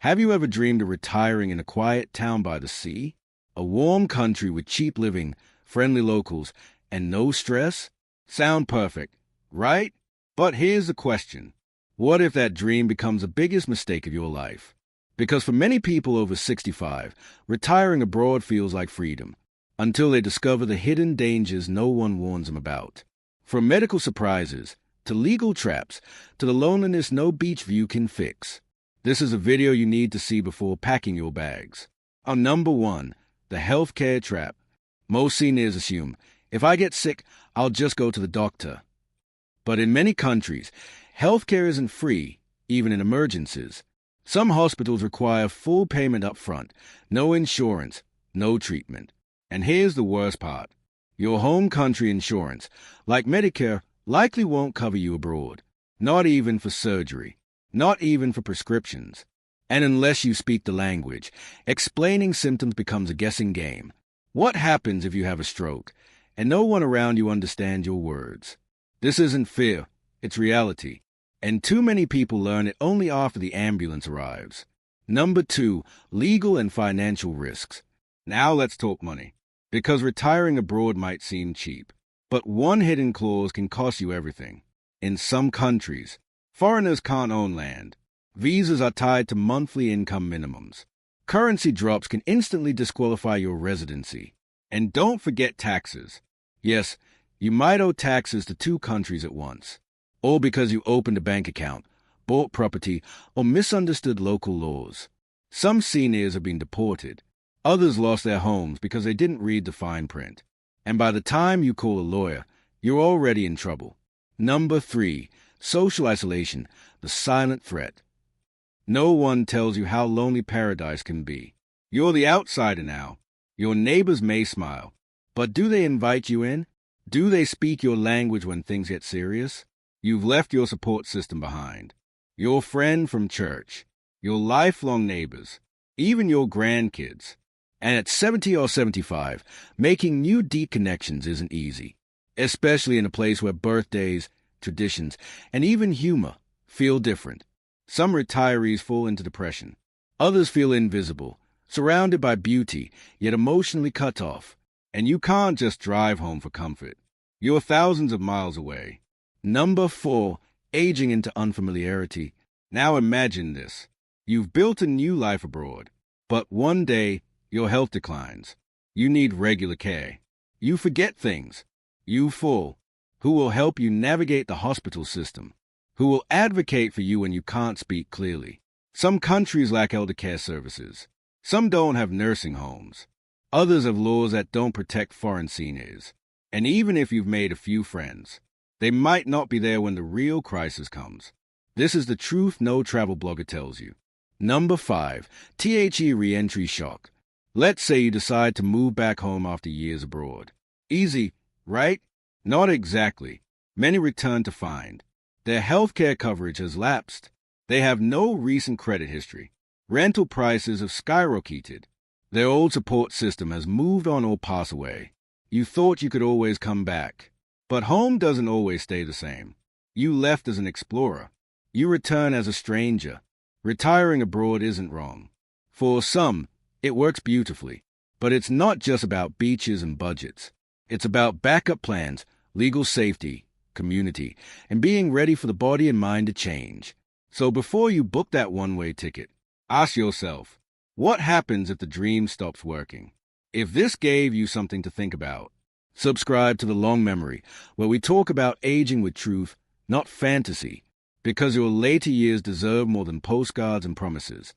Have you ever dreamed of retiring in a quiet town by the sea? A warm country with cheap living, friendly locals, and no stress? Sound perfect, right? But here's the question. What if that dream becomes the biggest mistake of your life? Because for many people over 65, retiring abroad feels like freedom, until they discover the hidden dangers no one warns them about. From medical surprises, to legal traps, to the loneliness no beach view can fix. This is a video you need to see before packing your bags. On number 1, the healthcare trap. Most seniors assume, if I get sick, I'll just go to the doctor. But in many countries, healthcare isn't free, even in emergencies. Some hospitals require full payment up front, no insurance, no treatment. And here's the worst part. Your home country insurance, like Medicare, likely won't cover you abroad. Not even for surgery. Not even for prescriptions. And unless you speak the language, explaining symptoms becomes a guessing game. What happens if you have a stroke, and no one around you understands your words? This isn't fear, it's reality. And too many people learn it only after the ambulance arrives. Number 2, legal and financial risks. Now let's talk money. Because retiring abroad might seem cheap, but one hidden clause can cost you everything. In some countries, foreigners can't own land. Visas are tied to monthly income minimums. Currency drops can instantly disqualify your residency. And don't forget taxes. Yes, you might owe taxes to 2 countries at once. All because you opened a bank account, bought property, or misunderstood local laws. Some seniors have been deported. Others lost their homes because they didn't read the fine print. And by the time you call a lawyer, you're already in trouble. Number 3, social isolation, the silent threat. No one tells you how lonely paradise can be. You're the outsider now. Your neighbors may smile, but do they invite you in? Do they speak your language when things get serious? You've left your support system behind. Your friend from church, your lifelong neighbors, even your grandkids. And at 70 or 75, making new deep connections isn't easy, especially in a place where birthdays, traditions, and even humor feel different. Some retirees fall into depression. Others feel invisible, surrounded by beauty, yet emotionally cut off. And you can't just drive home for comfort. You're thousands of miles away. Number 4, aging into unfamiliarity. Now imagine this. You've built a new life abroad, but one day your health declines. You need regular care. You forget things. You fall. Who will help you navigate the hospital system? Who will advocate for you when you can't speak clearly? Some countries lack elder care services. Some don't have nursing homes. Others have laws that don't protect foreign seniors. And even if you've made a few friends, they might not be there when the real crisis comes. This is the truth no travel blogger tells you. Number 5, THE re-entry shock. Let's say you decide to move back home after years abroad. Easy, right? Not exactly. Many return to find their healthcare coverage has lapsed. They have no recent credit history. Rental prices have skyrocketed. Their old support system has moved on or passed away. You thought you could always come back. But home doesn't always stay the same. You left as an explorer. You return as a stranger. Retiring abroad isn't wrong. For some, it works beautifully. But it's not just about beaches and budgets. It's about backup plans, legal safety, community, and being ready for the body and mind to change. So before you book that one-way ticket, ask yourself, what happens if the dream stops working? If this gave you something to think about, subscribe to The Long Memory, where we talk about aging with truth, not fantasy, because your later years deserve more than postcards and promises.